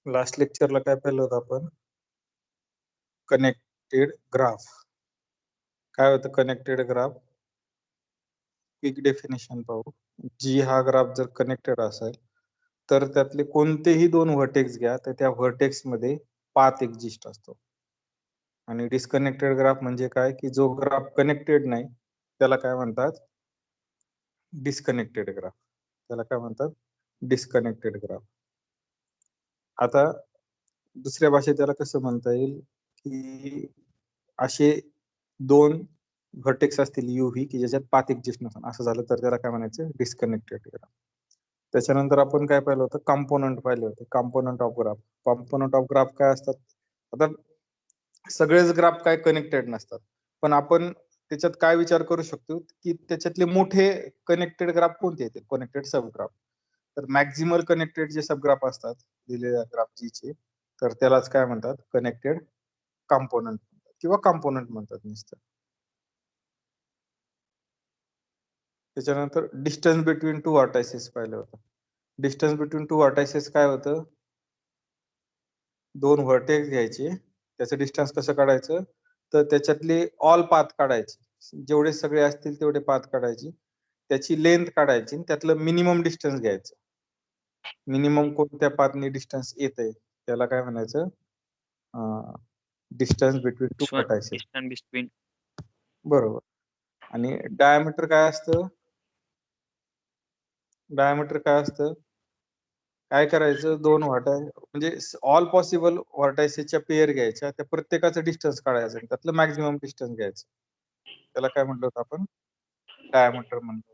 Last लेक्चरला काय पाहिलं होतं आपण? Connected graph. काय होतं कनेक्टेड ग्राफ? क्विक डेफिनेशन पाहू. जी हा ग्राफ जर कनेक्टेड असेल तर त्यातले कोणतेही दोन व्हर्टेक्स घ्या तर त्या व्हर्टेक्स मध्ये पाथ एक्झिस्ट असतो. आणि डिस्कनेक्टेड ग्राफ म्हणजे काय की जो ग्राफ कनेक्टेड नाही त्याला काय म्हणतात? Disconnected graph. त्याला काय म्हणतात? Disconnected graph. आता दुसऱ्या भाषेत त्याला कसं म्हणता येईल की असे दोन व्हर्टेक्स असतील युव्ही की ज्याच्यात पाथ एक्झिस्ट नसेल असं झालं तर त्याला काय म्हणायचं? Disconnected graph. त्याच्यानंतर आपण काय पाहिलं होतं? कंपोनंट पाहिले होते. Component of graph. Component of graph काय असतात? आता सगळेच ग्राफ काय कनेक्टेड नसतात, पण आपण त्याच्यात काय विचार करू शकतो की त्याच्यातले मोठे कनेक्टेड ग्राफ कोणते आहेत? Connected subgraph. तर मॅक्झिमल कनेक्टेड जे सबग्राफ असतात दिलेल्या ग्राफ जी चे तर त्यालाच काय म्हणतात? कनेक्टेड कंपोनंट किंवा कंपोनंट म्हणतात नुसतं. त्याच्यानंतर डिस्टन्स बिटवीन टू व्हर्टायसेस पाहिलं होतं. डिस्टन्स बिटवीन टू व्हर्टायसेस काय होतं? दोन व्हर्टेक्स घ्यायचे, त्याचं डिस्टन्स कसं काढायचं? तर त्याच्यातले ऑल पाथ काढायचे, जेवढे सगळे असतील तेवढे पाथ काढायची, त्याची लेंथ काढायची, त्यातलं मिनिमम डिस्टन्स घ्यायचं. मिनिमम कोणत्या पाथनी डिस्टन्स येतंय त्याला काय म्हणायचं? Distance between two vertices. Distance between. बरोबर. आणि डायमीटर काय असतं? डायमीटर काय असतं? काय करायचं? दोन म्हणजे ऑल पॉसिबल व्हर्टायसेसच्या पेअर घ्यायच्या, त्या प्रत्येकाचं डिस्टन्स काढायचं आणि त्यातलं मॅक्झिमम डिस्टन्स घ्यायचं. त्याला काय म्हटलं होतं आपण? डायमीटर म्हणतो.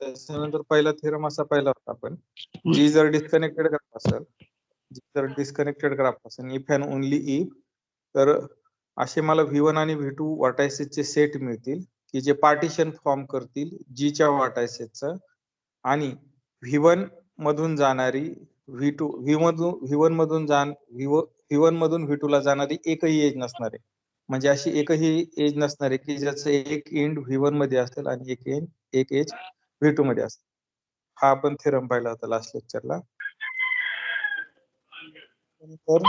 त्याच्यानंतर पहिला थेरम असा पाहिला होता आपण, जी जर डिस्कनेक्टेड ग्राफ असेल, इफ अँड ओनली इफ, तर असे मला V1 आणि V2 व्हर्टायसेसचे सेट मिळतील की जे पार्टिशन फॉर्म करतील जी च्या व्हर्टायसेसचं, आणि V1 मधून जाणारी V1 मधून V2 ला जाणारी एकही एज नसणार आहे. म्हणजे अशी एकही एज नसणार आहे की ज्याचं एक एंड V1 मध्ये असेल आणि एक एज V2 मध्ये असेल. हा आपण थेरम पाहिला होता लास्ट लेक्चरला. तर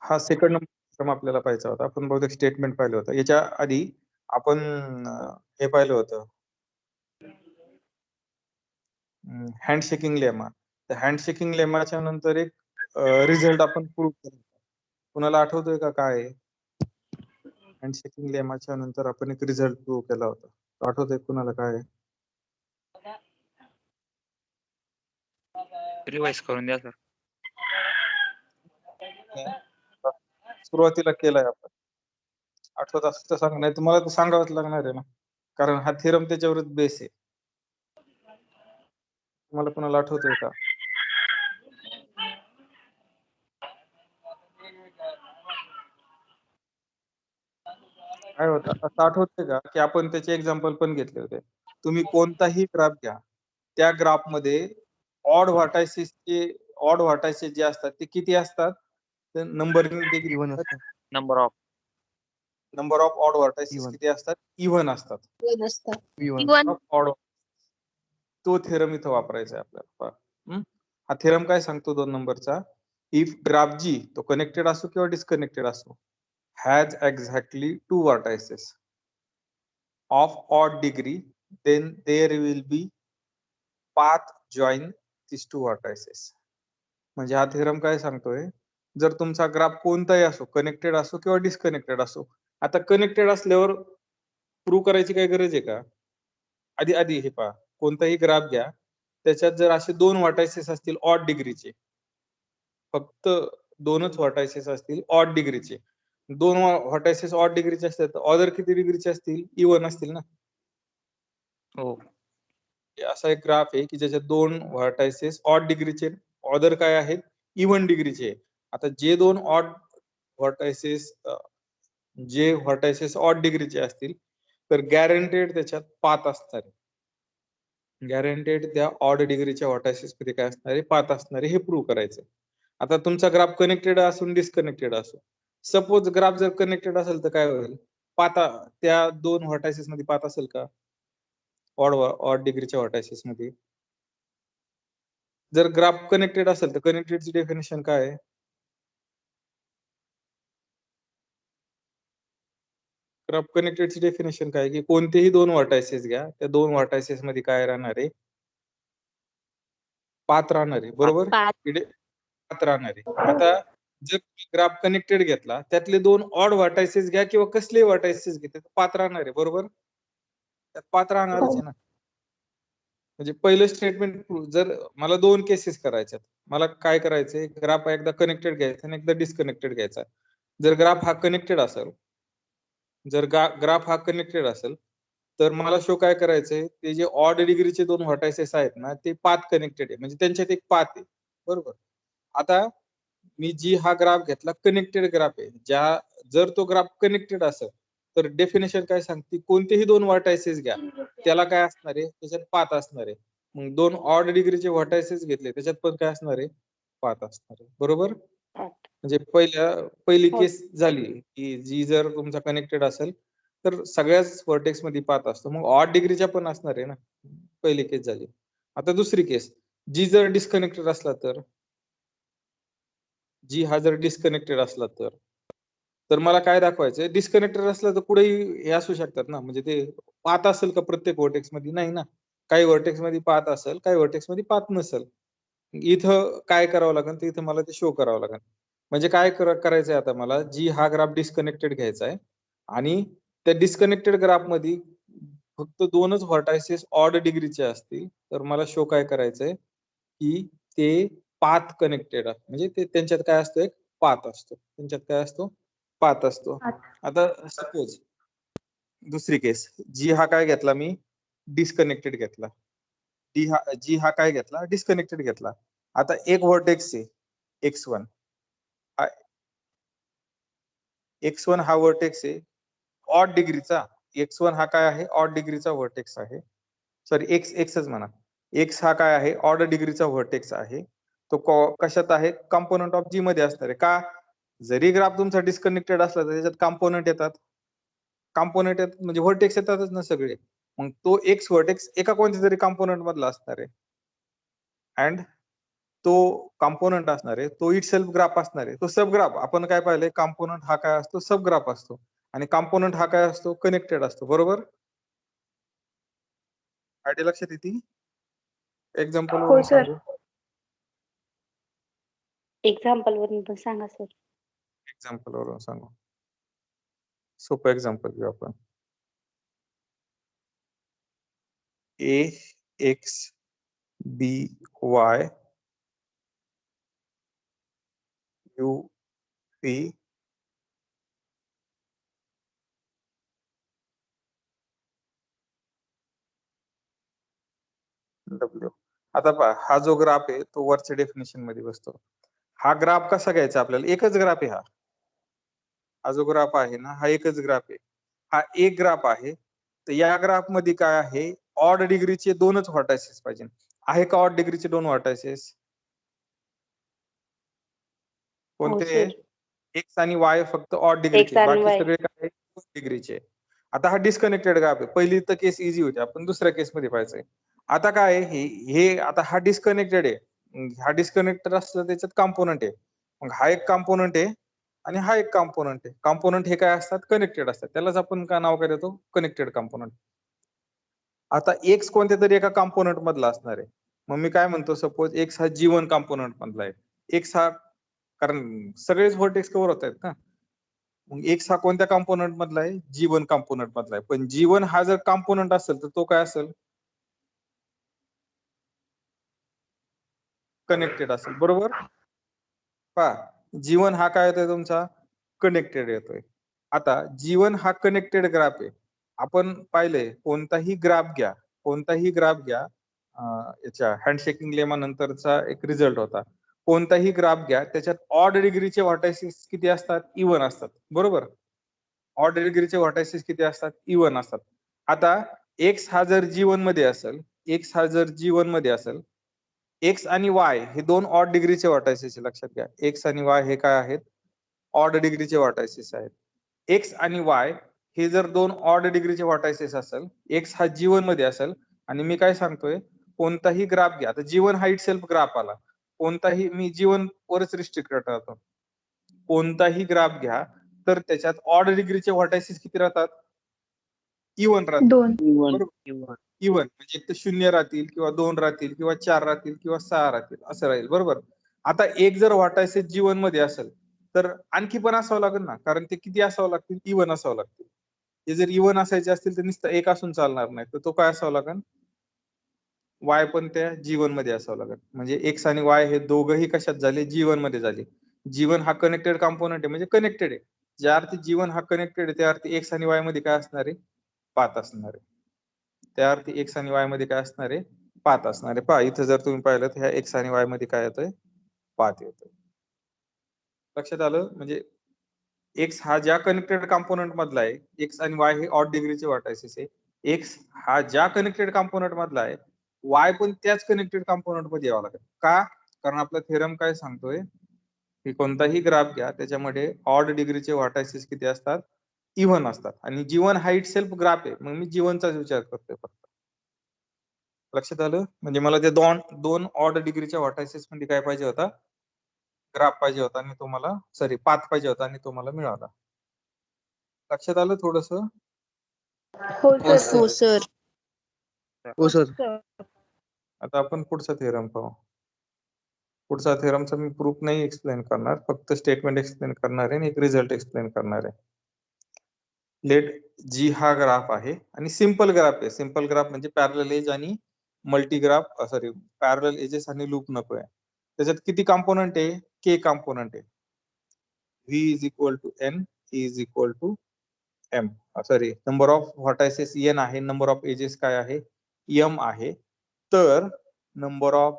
हा सेकंड नंबर आपल्याला पाहायचा होता. आपण बहुतेक स्टेटमेंट पाहिलं होतं. याच्या आधी आपण हे पाहिलं होतं, हँडशेकिंग लेमा. तर हँडशेकिंग लेमाच्या नंतर एक रिझल्ट आपण प्रूव्ह केला. कुणाला आठवतोय का काय? हँडशेकिंग लेमाच्या नंतर आपण एक रिझल्ट प्रूव्ह केला होता. आठवतोय कुणाला काय? रिवाइज करून द्या सर. सुरुवातीला केलाय आपण. आठवत असं तर सांग, नाही तुम्हाला तर सांगावंच लागणार आहे ना, कारण हा थेरम त्याच्यावरच बेस आहे. तुम्हाला कुणाला आठवतोय का? काय होतं असं आठवतंय का की आपण त्याचे एक्झाम्पल पण घेतले होते. तुम्ही कोणताही ग्राफ घ्या, त्या ग्राफ मध्ये ऑड व्हर्टायसेस जे असतात ते किती असतात? तर नंबरिंग ते इवन असतात. नंबर ऑफ ऑड व्हर्टायसेस किती असतात? इव्हन असतात. Even odd. तो थेरम इथं वापरायचा आहे आपल्याला. हा थेरम काय सांगतो 2 नंबरचा? इफ ग्राफ जी तो कनेक्टेड असो किंवा डिस्कनेक्टेड असो, has exactly two vertices of odd degree, then there will be path join these two vertices. म्हणजे हा थेरम काय सांगतोय? जर तुमचा ग्राफ कोणताही असो, कनेक्टेड असो किंवा डिस्कनेक्टेड असो, आता कनेक्टेड असल्यावर प्रूव्ह करायची काय गरज आहे का? आधी हे पहा, कोणताही ग्राफ घ्या, त्याच्यात जर असे दोन व्हर्टायसेस असतील ऑड डिग्रीचे, फक्त दोनच व्हर्टायसेस असतील ऑड डिग्रीचे, दोन व्हर्टायसेस ऑड डिग्रीचे असतात, ऑर्डर किती डिग्रीचे असतील? इवन असतील ना. हो. असा एक ग्राफ आहे की ज्याच्यात दोन व्हर्टायसेस ऑड डिग्रीचे, ऑर्डर काय आहेत? इवन डिग्रीचे. आता जे दोन ऑड व्हर्टायसेस ऑड डिग्रीचे असतील तर गॅरंटेड त्याच्यात पाथ असणार आहे. गॅरंटेड त्या ऑड डिग्रीच्या व्हर्टायसेस मध्ये काय असणार आहे? पाथ असणार आहे. हे प्रूव्ह करायचं. आता तुमचा ग्राफ कनेक्टेड असून डिस्कनेक्टेड असो, सपोज ग्राफ जर कनेक्टेड असेल तर काय होईल? पाथ त्या दोन व्हर्टायसेस मध्ये पाथ असेल का? ऑड डिग्रीच्या व्हर्टायसेस मध्ये जर ग्राफ कनेक्टेड असेल तर कनेक्टेडची डेफिनेशन काय आहे? ग्राफ कनेक्टेडची डेफिनेशन काय आहे की कोणतेही दोन व्हर्टायसेस घ्या, त्या दोन व्हर्टायसेस मध्ये काय राहणार आहे? पाथ राहणार आहे, बरोबर? पाथ. पाथ राहणार आहे. आता जर ग्राफ कनेक्टेड घेतला, त्यातले दोन ऑड व्हर्टायसेस घ्या किंवा कसलेही व्हर्टायसेस घ्या, पाथ राहणार आहे, बरोबर? त्यात पाथ राहणारच आहे ना. म्हणजे पहिलं स्टेटमेंट जर मला दोन केसेस करायच्यात, मला काय करायचंय? ग्राफ एकदा कनेक्टेड घ्यायचा आणि एकदा डिस्कनेक्टेड घ्यायचा. जर ग्राफ हा कनेक्टेड असेल, ग्राफ हा कनेक्टेड असेल, तर मला शो काय करायचंय? ते जे ऑड डिग्रीचे दोन व्हर्टायसेस आहेत ना, ते पाथ कनेक्टेड आहे, म्हणजे त्यांच्यात एक पाथ आहे, बरोबर? आता मी जी हा ग्राफ घेतला कनेक्टेड ग्राफ आहे, जर तो ग्राफ कनेक्टेड असेल तर डेफिनेशन काय सांगते? कोणतेही दोन व्हर्टायसेस घ्या, त्याला काय असणार आहे? त्याच्यात पाथ असणार आहे. मग दोन ऑड डिग्रीचे व्हर्टायसेस घेतले, त्याच्यात पण काय असणार आहे? पाथ असणार आहे, बरोबर? म्हणजे पहिली केस झाली की जी जर तुमचा कनेक्टेड असेल तर सगळ्याच व्हर्टेक्स मध्ये पाथ असतो, मग ऑड डिग्रीच्या पण असणार आहे ना. पहिली केस झाली. आता दुसरी केस, जी जर डिस्कनेक्टेड असला तर, जी हा जर डिस्कनेक्टेड असला तर मला काय दाखवायचंय? डिस्कनेक्टेड असला तर कुठेही हे असू शकतात ना, म्हणजे ते पाथ असेल का प्रत्येक व्हर्टेक्स मध्ये? नाही ना. काही व्हर्टेक्स मध्ये पाथ असेल, काही व्हर्टेक्स मध्ये पाथ नसेल. इथं काय करावं लागेल? तर इथं मला ते शो करावं लागेल. म्हणजे काय करायचंय आता मला? जी हा ग्राफ डिस्कनेक्टेड घ्यायचा आहे आणि त्या डिस्कनेक्टेड ग्राफ मध्ये फक्त दोनच व्हर्टायसेस ऑड डिग्रीचे असतील, तर मला शो काय करायचंय? की ते पाथ कनेक्टेड म्हणजे ते त्यांच्यात काय असतो? एक पाथ असतो. त्यांच्यात काय असतो? पाथ असतो. आता सपोज दुसरी केस, जी हा काय घेतला मी? डिस्कनेक्टेड घेतला. जी हा काय घेतला? डिस्कनेक्टेड घेतला. आता एक व्हर्टेक्स आहे x1. x1 हा व्हर्टेक्स आहे ऑड डिग्रीचा. x1 हा काय आहे? ऑड डिग्रीचा व्हर्टेक्स आहे. सॉरी, एक्सच म्हणा. एक्स हा काय आहे? ऑड डिग्रीचा व्हर्टेक्स आहे. तो कशात आहे? कंपोनंट ऑफ जी मध्ये असणार आहे. का? जरी ग्राफ तुमचा डिस्कनेक्टेड असला तर त्याच्यात कंपोनंट येतात. कंपोनंट येतात म्हणजे व्हर्टेक्स येतातच ना सगळे. मग तो एक्स व्हर्टेक्स एका कोणत्या तरी कंपोनंट मधला असणार आहे. अँड तो कंपोनंट असणार आहे, तो इट सेल्फ ग्राफ असणार आहे. तो सब ग्राफ आपण काय पाहिलंय? कंपोनंट हा काय असतो? सब ग्राफ असतो. आणि कंपोनंट हा काय असतो? कनेक्टेड असतो, बरोबर? आयडिया लक्षात येते? एक्झाम्पल हो वरून सर. सांगू. एक्झाम्पल वरून पण सांगा सर. एक्झाम्पल वरून सांगू. सोपं एक्झाम्पल घेऊ आपण. A X B Y U P W. आता पहा, हा जो ग्राफ आहे तो वरच्या डेफिनेशन मध्ये बसतो. हा ग्राफ कसा घ्यायचा आपल्याला? एकच ग्राफ आहे हा जो ग्राफ आहे ना, हा एकच ग्राफ आहे. हा एक ग्राफ आहे. तर या ग्राफ मध्ये काय आहे? ऑड डिग्रीचे दोनच व्हर्टायसेस पाहिजे. आहे का ऑड डिग्रीचे दोन व्हर्टायसेस? हो कोणते? सर. एक्स आणि वाय फक्त ऑड X डिग्रीचे, आणि बाकी Y. सगळे काय आहे? डिग्रीचे. आता हा डिस्कनेक्टेड ग्राफ आहे. पहिली तर केस इझी होती, आपण दुसऱ्या केस मध्ये पाहायचंय. आता काय आहे? हे आता हा डिस्कनेक्टेड आहे. हा डिस्कनेक्टेड असतं त्याच्यात कंपोनंट आहे. मग हा एक कंपोनंट आहे आणि हा एक कंपोनंट आहे. कंपोनंट हे काय असतात? कनेक्टेड असतात. त्यालाच आपण काय नाव काय देतो? Connected component. आता एक्स कोणत्या तरी एका कंपोनंट मधला असणार आहे. मग मी काय म्हणतो? सपोज एक्स हा G1 कंपोनंट मधला आहे. एक्स हा, कारण सगळेच व्हर्टेक्स कव्हर होत आहेत ना. मग एक्स हा कोणत्या कंपोनंट मधला आहे? G1 कंपोनंट मधला आहे. पण G1 हा जर कंपोनंट असेल तर तो काय असेल? कनेक्टेड असेल, बरोबर? पहा, G1 हा काय येतोय तुमचा? कनेक्टेड येतोय. आता G1 हा कनेक्टेड ग्राफ आहे. आपण पाहिलंय, कोणताही ग्राफ घ्या, याच्या हँडशेकिंग लेमा नंतरचा एक रिझल्ट होता. कोणताही ग्राफ घ्या, त्याच्यात ऑड डिग्रीचे व्हर्टायसेस किती असतात? इव्हन असतात, बरोबर? ऑड डिग्रीचे व्हर्टायसेस किती असतात? इव्हन असतात. आता एक्स हा जर G1 मध्ये असेल, एक्स आणि वाय हे दोन ऑड डिग्रीचे व्हर्टायसेस आहे, लक्षात घ्या. एक्स आणि वाय हे काय आहेत? ऑड डिग्रीचे व्हर्टायसेस आहेत. एक्स आणि वाय हे जर दोन ऑड डिग्रीचे व्हर्टायसेस असेल, एक्स हा G1 मध्ये असेल आणि मी काय सांगतोय? कोणताही ग्राफ घ्या. आता जीवन हा इट सेल्फ ग्राफ आला. कोणताही मी जीवन वरच रिस्ट्रिक्टेड राहतो. कोणताही ग्राफ घ्या तर त्याच्यात ऑड डिग्रीचे व्हर्टायसेस किती राहतात? इवन राहतात. 2. बरोबर. इवन म्हणजे एक तर 0 राहतील किंवा 2 राहतील किंवा 4 राहतील किंवा 6 राहतील असं राहील. बरोबर. आता एक जर व्हर्टायसेस जीवन मध्ये असेल तर आणखी पण असावं लागेल ना, कारण ते किती असावं लागतील? इवन असावं लागतील. हे जर इवन असायचे असतील तर नुसतं एक असून चालणार नाही, तर तो काय असावं लागेल? वाय पण त्या जीवन मध्ये असावं लागेल. म्हणजे एक्स आणि वाय हे दोघंही कशात झाले? जीवन मध्ये झाले. जीवन हा कनेक्टेड कॉम्पोनंट आहे म्हणजे कनेक्टेड आहे. ज्या अर्थी जीवन हा कनेक्टेड आहे त्या अर्थी एक्स आणि वाय मध्ये काय असणार आहे? पाथ असणार आहे. त्या अर्थी एक्स आणि वाय मध्ये काय असणार आहे? पाथ असणार आहे. पहा इथं जर तुम्ही पाहिलं तर ह्या एक्स आणि वाय मध्ये काय येतंय? पाथ येतोय. लक्षात आलं? म्हणजे एक्स हा ज्या कनेक्टेड कॉम्पोनंट मधला आहे, एक्स आणि वाय हे ऑड डिग्रीचे व्हर्टायसेस आहे. एक्स हा ज्या कनेक्टेड कॉम्पोनंट मधला आहे, वाय पण त्याच कनेक्टेड कॉम्पोनंट मध्ये यावं लागेल. का? कारण आपला थेरम काय सांगतोय की कोणताही ग्राफ घ्या त्याच्यामध्ये ऑड डिग्रीचे व्हर्टायसेस किती असतात? इव्हन असतात. आणि जीवन हा इट सेल्फ ग्राफ आहे. मग मी जीवनचाच विचार करतोय फक्त. लक्षात आलं? म्हणजे मला ते दोन ऑड डिग्रीच्या व्हर्टायसेस मध्ये काय पाहिजे होता? ग्राफ पाहिजे होता आणि तो मला पाथ पाहिजे होता आणि तो मला मिळाला. लक्षात आलं थोडस? हो सर. हो सर. आता आपण पुढचा थेरम पाहू. पुढचा थेरमचा मी प्रूफ नाही एक्सप्लेन करणार, फक्त स्टेटमेंट एक्सप्लेन करणार आहे आणि एक रिझल्ट एक्सप्लेन करणार आहे. लेट जी हा ग्राफ आहे आणि सिंपल ग्राफ आहे. सिंपल ग्राफ म्हणजे पॅरलल एज आणि मल्टीग्राफ पॅरलल एजेस आणि लूप नको आहे. त्याच्यात किती कॉम्पोनंट आहे? के कॉम्पोनंट आहे. V is equal to N, E is equal to M. Number of vertices N आहे, नंबर ऑफ एजेस काय आहे? M आहे. तर नंबर ऑफ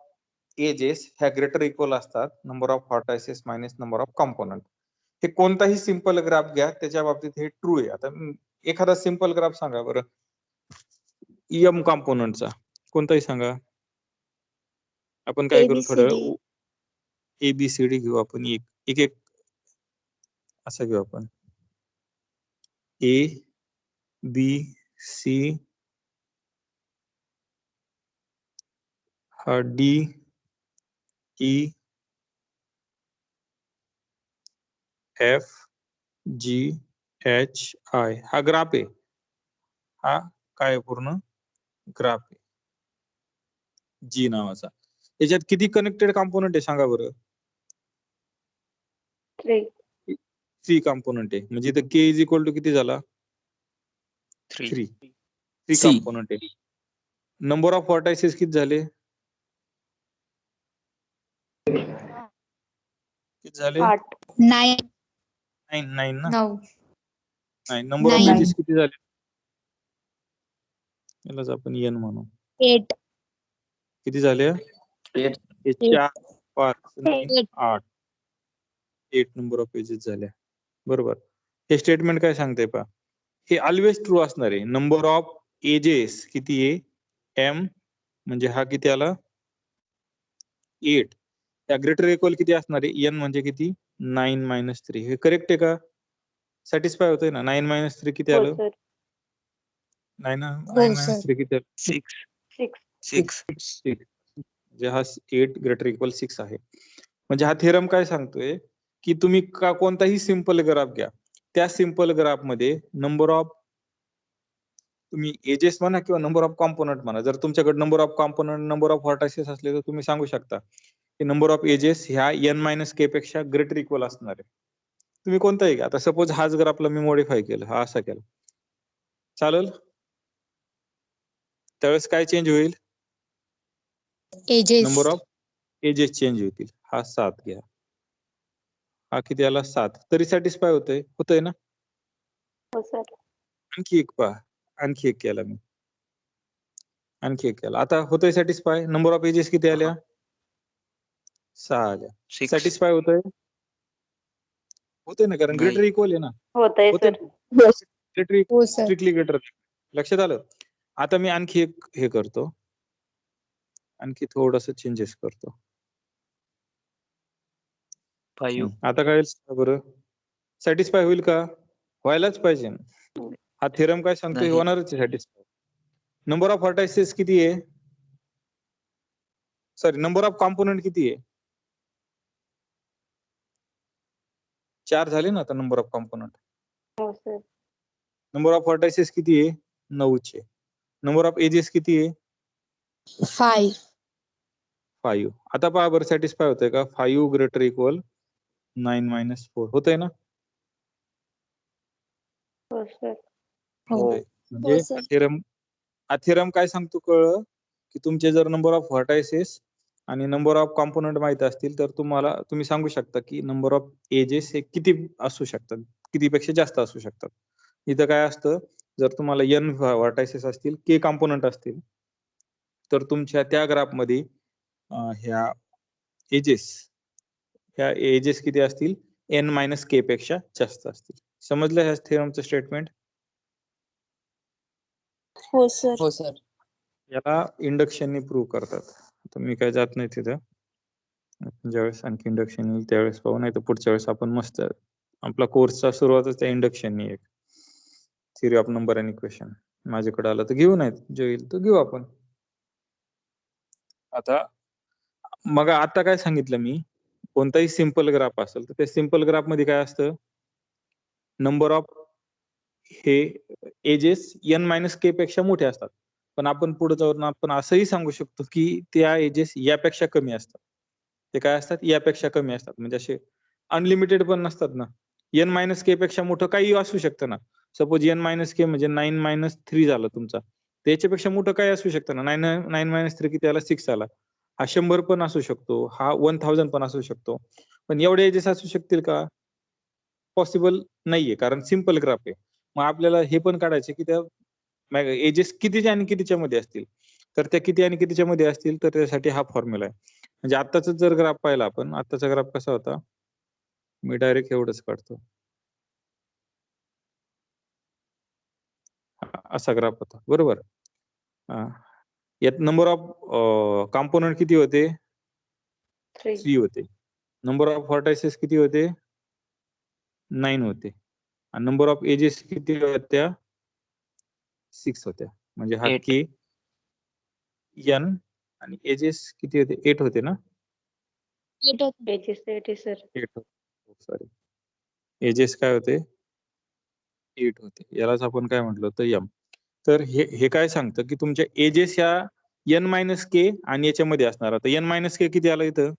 एजेस ह्या ग्रेटर इक्वल असतात number of vertices minus number of component. हे कोणताही सिंपल ग्राफ घ्या त्याच्या बाबतीत हे ट्रू आहे. आता एखादा सिंपल ग्राफ सांगा बरं M कॉम्पोनंटचा, कोणताही सांगा. आपण काय करू थोडं ABCD घेऊ आपण, एक एक असं घेऊ आपण. A B C हा D E F G H I हा ग्राफ आहे. हा काय पूर्ण ग्राफ आहे जी नावाचा. याच्यात किती कनेक्टेड कॉम्पोनंट आहे सांगा बरं? 3. 3 कॉम्पोनंट आहे. म्हणजे इथं K इज इक्वल टू किती झाला? 3 कॉम्पोनंट आहे. नंबर ऑफ व्हर्टायसेस किती झाले? किती झाले? 8. 9. 9 ना? 9. नाही, नंबर ऑफ एजेस किती झाले? यालाच आपण N म्हणू. 8. किती झाले? 8. 4 5 9 8. 8 8 नंबर ऑफ एजेस झाल्या. बरोबर. हे स्टेटमेंट काय सांगते पहा, हे ऑलवेज ट्रू असणार आहे. नंबर ऑफ एजेस किती आहे? M म्हणजे हा किती आला? 8. त्या ग्रेटर इक्वल किती असणार आहे? N म्हणजे किती? 9 - 3. हे करेक्ट आहे का? सॅटिस्फाय होतंय ना? 9 - 3 किती हो आलं? सर. 9 - 3 किती आलं? 6. 6. म्हणजे हा 8 ग्रेटर इक्वल 6 आहे. म्हणजे हा थेरम काय सांगतोय की तुम्ही कोणताही सिंपल ग्राफ घ्या, त्या सिंपल ग्राफ मध्ये नंबर ऑफ तुम्ही एजेस म्हणा किंवा नंबर ऑफ कॉम्पोनंट म्हणा, जर तुमच्याकडे number of component number of vertices असले तर तुम्ही सांगू शकता की नंबर ऑफ एजेस ह्या N - K पेक्षा ग्रेटर इक्वल असणार आहे. तुम्ही कोणताही घ्या. आता सपोज हाच ग्राफला मी मॉडिफाय केलं, हा असा केला, चालेल? त्यावेळेस काय चेंज होईल? Edges. Number of edges change होतील. हा 7 घ्या, हा किती आला? 7. तरी सॅटिस्फाय होतंय ना? हो सर. आणखी एक पहा, आणखी एक केला मी, आणखी एक केला. आता होतोय सॅटिस्फाय? नंबर ऑफ एजेस किती आल्या? 6 आल्या. 6. सॅटिस्फाय होतंय ना? कारण ग्रेटर इक्वल आहे ना? होतंय होतंय सर. ग्रेटर, हो सर. Strictly greater. लक्षात आलं? आता मी आणखी एक हे करतो, आणखी थोडस चेंजेस करतो. 5. आता काय बरं? सॅटिस्फाय होईल का? व्हायलाच पाहिजे. हा थेरम काय सांगतो? हे नाही. होणारच आहे सॅटिस्फाय. नंबर ऑफ व्हर्टायसेस किती आहे? सॉरी नंबर ऑफ कॉम्पोनंट किती आहे? 4 झाले ना आता नंबर ऑफ कॉम्पोनंट. हो सर. नंबर ऑफ व्हर्टायसेस किती आहे? 9चे. नंबर ऑफ एजेस किती आहे? 5. 5. आता पहा बरं सॅटिस्फाय होतंय का? 5 ग्रेटर इक्वल 9 - 4 होतंय ना? हो सर. हो. होतंय. म्हणजे सर. हा थेरम काय सांगतो कळलं की तुमचे जर नंबर ऑफ व्हर्टायसेस आणि नंबर ऑफ कॉम्पोनंट माहित असतील तर तुम्ही सांगू शकता की नंबर ऑफ एजेस हे किती असू शकतात, कितीपेक्षा जास्त असू शकतात. इथं काय असतं, जर तुम्हाला n व्हर्टायसेस असतील, k कॉम्पोनंट असतील, तर तुमच्या त्या ग्राफमध्ये ह्या एजेस किती असतील? n - k पेक्षा जास्त असतील. समजलं ह्या थेरमचं स्टेटमेंट? हो सर. हो सर. याला इंडक्शनने प्रूव्ह करतात. आता मी काय जात नाही तिथं. आपण ज्यावेळेस आणखी इंडक्शन येईल त्यावेळेस पाहू, नाही तर पुढच्या वेळेस आपण मस्त आपला कोर्सचा सुरुवातच त्या इंडक्शनने एक theory of number and equation माझ्याकडे आलं तर घेऊ, नाही जो येईल तो घेऊ आपण. आता मग आता काय सांगितलं मी, कोणताही सिंपल ग्राफ असेल तर त्या सिंपल ग्राफ मध्ये काय असतं, नंबर ऑफ हे एजेस n - k पेक्षा मोठे असतात. पण आपण पुढे जाऊन आपण असंही सांगू शकतो की त्या एजेस यापेक्षा कमी असतात. ते काय असतात? यापेक्षा कमी असतात. म्हणजे असे अनलिमिटेड पण नसतात ना. n - k पेक्षा मोठं काही असू शकतं ना. सपोज n - k म्हणजे 9 - 3 झालं तुमचा. त्याच्यापेक्षा मोठं काय असू शकतं ना. 9 - 3 किती आला? 6 आला. हा 100 पण असू शकतो, हा 1000 पण असू शकतो. पण एवढे एजेस असू शकतील का? पॉसिबल नाहीये, कारण सिंपल ग्राफ आहे. मग आपल्याला हे पण काढायचे की त्या एजेस कितीच्या आणि कितीच्या मध्ये असतील. तर त्या किती आणि कितीच्या मध्ये असतील तर त्यासाठी हा फॉर्म्युला आहे. म्हणजे आत्ताच जर ग्राफ पाहिला आपण, आत्ताचा ग्राफ कसा होता? मी डायरेक्ट एवढंच काढतो. असा ग्राफ होता, बरोबर? यात नंबर ऑफ कॉम्पोनंट किती होते? 3 होते. नंबर ऑफ व्हर्टायसेस किती होते? 9 होते. आणि नंबर ऑफ एजेस किती होत्या? 6 होत्या. म्हणजे हा 8. k n आणि एजेस किती होते? 8 होते ना? Edges 8 sir. 8 होते. सॉरी. एजेस काय होते? 8 होते. यालाच आपण काय म्हटलं होतं? m. तर हे काय सांगतं की तुमच्या एजेस ह्या n - k आणि याच्यामध्ये असणार. आता n - k किती आला इथं?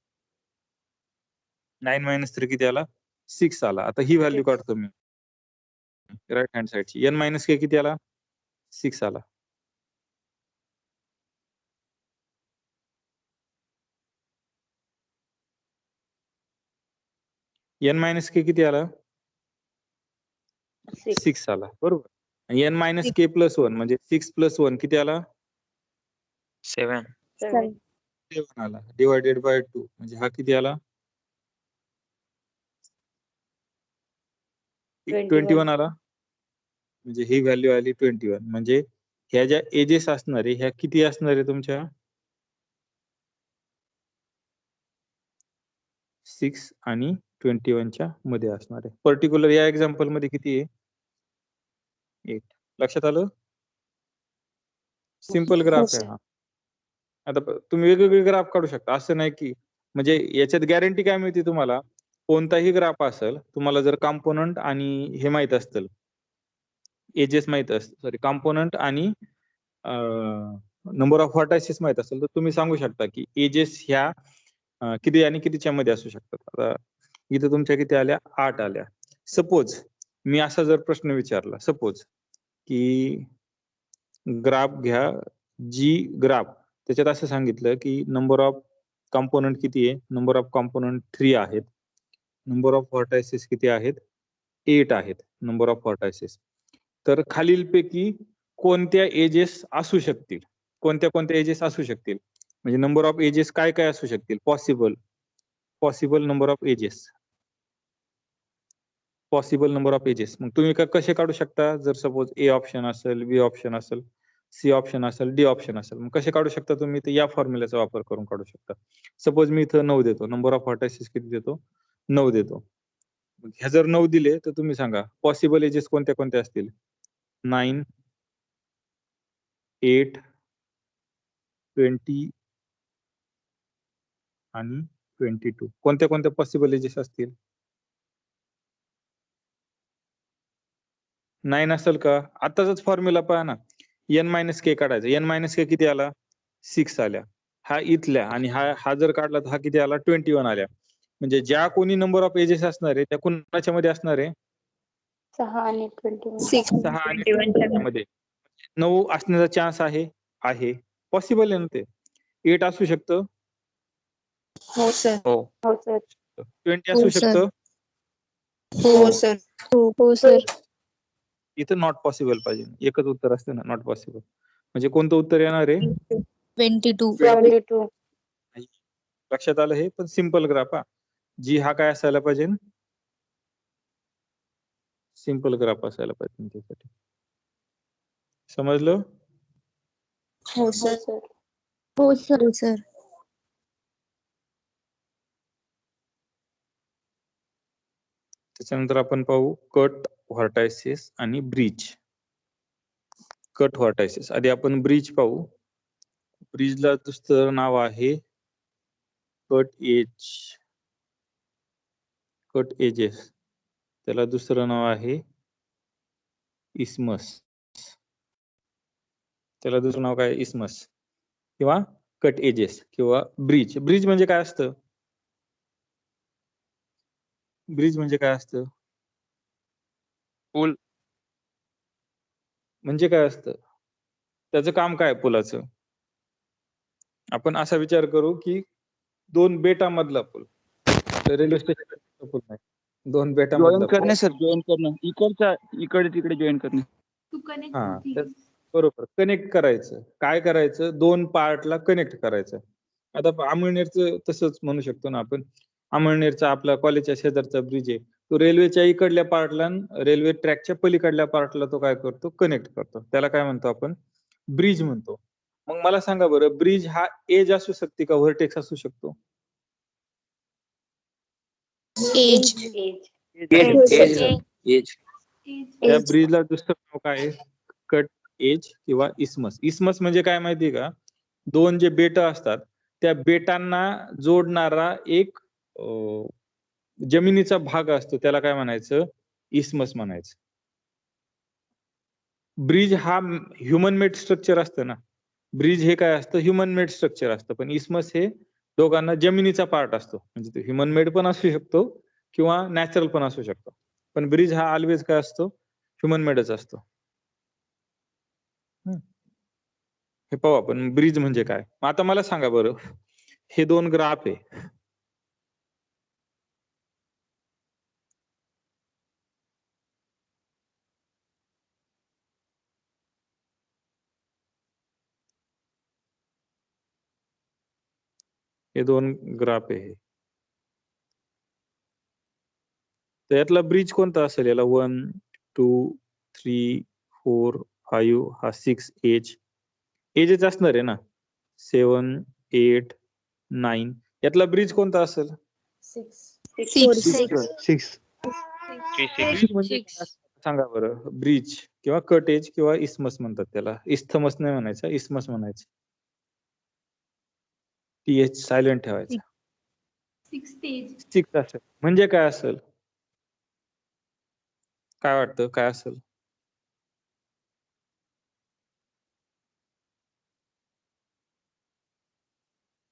9 - 3 किती आला? 6 आला. आता ही व्हॅल्यू काढतो मी राईट हँड साइडची. n - k किती आला? 6 आला. n - k किती आला? 6 आला, बरोबर. आणि n - k + 1 म्हणजे 6 + 1 किती आला? 7. 7 आला. डिवायडेड बाय 2 म्हणजे हा किती आला? 21 आला. म्हणजे ही व्हॅल्यू आली 21. म्हणजे ह्या ज्या एजेस असणार आहे ह्या किती असणार आहे तुमच्या? 6 आणि 21 च्या मध्ये असणार आहे. पर्टिक्युलर या एक्झाम्पल मध्ये किती आहे? 8. लक्षात आलं? सिंपल ग्राफ आहे हा. आता तुम्ही वेगवेगळे ग्राफ काढू शकता, असं नाही की म्हणजे याच्यात गॅरंटी काय मिळते तुम्हाला? कोणताही ग्राफ असेल, तुम्हाला जर कॉम्पोनंट आणि हे माहित असतील, एजेस माहित असतील, सॉरी कॉम्पोनंट आणि नंबर ऑफ व्हर्टायसेस माहित असेल, तर तुम्ही सांगू शकता की एजेस ह्या किती आणि कितीच्या मध्ये असू शकतात. आता इथं तुमच्या किती आल्या? 8 आल्या. सपोज मी असा जर प्रश्न विचारला, सपोज की ग्राफ घ्या, जी ग्राफ त्याच्यात असं सांगितलं की नंबर ऑफ कॉम्पोनंट किती आहे? नंबर ऑफ कॉम्पोनंट 3 आहेत. नंबर ऑफ व्हर्टायसेस किती आहेत? 8 आहेत नंबर ऑफ व्हर्टायसेस. तर खालीलपैकी कोणत्या एजेस असू शकतील? कोणत्या एजेस असू शकतील? म्हणजे नंबर ऑफ एजेस काय काय असू शकतील? Possible number of edges. Possible number of edges. मग तुम्ही कसे काढू शकता? जर सपोज ए ऑप्शन असेल, बी ऑप्शन असेल, सी ऑप्शन असेल, डी ऑप्शन असेल, मग कसे काढू शकता तुम्ही? तर या फॉर्म्युल्याचा वापर करून काढू शकता. सपोज मी इथं 9 देतो. नंबर ऑफ व्हर्टायसेस किती देतो? 9 देतो. ह्या जर 9 दिले तर तुम्ही सांगा पॉसिबल एजेस कोणत्या असतील? 9, 8, 20 आणि 22. कोणत्या कोणत्या पॉसिबल एजेस असतील? 9 असेल का? आताच फॉर्म्युला पहा ना. n-k काढायचा. n-k किती आला? 6 आल्या. हा इथल्या आणि हा जर काढला तर हा किती आला? 21 आल्या. म्हणजे ज्या कोणी नंबर ऑफ एजेस असणार आहे त्या कोणाच्या मध्ये असणार आहे? 6 आणि 21. 6 आणि 21 मध्ये. 9 असण्याचा चान्स आहे. पॉसिबल आहे ना ते. 8 असू शकतं. हो सर. हो. हो सर. 20 असू हो, सर. शकतं. हो सर. हो सर. इथं नॉट पॉसिबल पाहिजे. एकच उत्तर असतं ना, नॉट पॉसिबल. म्हणजे कोणतं उत्तर येणार आहे? 22. 22. लक्षात आलं हे? पण सिंपल ग्राफ हा. जी हा काय असायला पाहिजे? सिंपल ग्राफ असायला पाहिजे त्यासाठी. समजलं? हो हो सर. सर. हो सर. हो सर. त्याच्यानंतर आपण पाहू कट, व्हर्टायसिस आणि ब्रिज. कट, व्हर्टायसिस. आधी आपण ब्रिज पाहू. ब्रिजला दुसरं नाव आहे कट एज. Cut edges. त्याला दुसरं नाव आहे इस्मस. त्याला दुसरं नाव काय? इस्मस किंवा कट एजेस किंवा ब्रिज. ब्रिज म्हणजे काय असतं? ब्रिज म्हणजे काय असतं? पूल. म्हणजे काय असतं? त्याचं काम काय पुलाचं? आपण असा विचार करू की 2 बेटामधला पूल. रेल्वे स्टेशन पूल नाही. 2 बेटामधला जॉईन पूल. करणे सर, जॉईन करणं. इकडे तिकडे जॉईन करणे. हा, तर बरोबर. कनेक्ट करायचं. काय करायचं? 2 पार्टला कनेक्ट करायचं. आता अमळनेरचं तसंच म्हणू शकतो ना आपण. अमळनेरचा आपला कॉलेजच्या शेजारचा ब्रिज आहे. तो रेल्वेच्या इकडल्या पार्टला रेल्वे ट्रॅकच्या पलीकडल्या पार्टला तो काय करतो? कनेक्ट करतो. त्याला काय म्हणतो आपण? ब्रिज म्हणतो. मग मला सांगा बरं, ब्रिज हा एज असू शकते का व्हर्टेक्स असू शकतो? एज. एज. त्या ब्रिजला दुसरं नाव काय आहे? कट एज किंवा इस्मस. इस्मस म्हणजे काय माहितीये का? 2 जे बेट असतात त्या बेटांना जोडणारा एक जमिनीचा भाग असतो. त्याला काय म्हणायचं? इस्मस म्हणायचं. ब्रिज हा ह्युमन मेड स्ट्रक्चर असतं ना. ब्रिज हे काय असतं? ह्युमन मेड स्ट्रक्चर असतं. पण इस्मस हे दोघांना जमिनीचा पार्ट असतो. म्हणजे तो ह्युमन मेड पण असू शकतो किंवा नॅचरल पण असू शकतो. पण ब्रिज हा ऑलवेज काय असतो? ह्युमन मेडच असतो. हे पाहू आपण ब्रिज म्हणजे काय. आता मला सांगा बरं, हे 2 ग्राफ आहे. हे 2 ग्राफ आहे. तर यातला ब्रिज कोणता असेल? याला 1, 2, 3, 4, 5 हा 6 एज. एजेस असणार आहे ना. 7, 8, 9 यातला ब्रिज कोणता असेल? 6. ब्रिज म्हणजे काय असतं? सांगा बरं. ब्रिज किंवा कट एज किंवा इस्मस म्हणतात त्याला. इस्थमस नाही म्हणायचं, इस्मस म्हणायचं. टीएच सायलेंट ठेवायचा. 6 असेल म्हणजे काय असेल? काय वाटतं? काय असेल?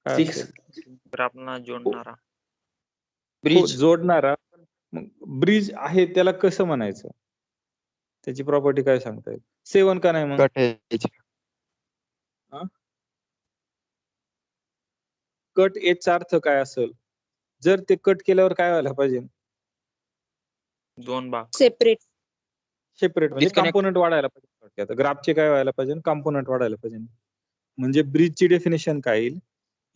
काय असेल? ग्राफना जोडणारा. हो, जोडणारा. मग ब्रिज आहे त्याला कसं म्हणायचं? त्याची प्रॉपर्टी काय सांगता येईल? 7 का नाही मग? कट एजचा अर्थ काय असेल? जर ते कट केल्यावर काय व्हायला पाहिजे? 2 भाग. सेपरेट. सेपरेट म्हणजे Disconnect. कंपोनंट वाढायला पाहिजे. आता ग्राफचे काय व्हायला पाहिजे? कंपोनंट वाढायला पाहिजे. म्हणजे ब्रिजची डेफिनेशन काय येईल?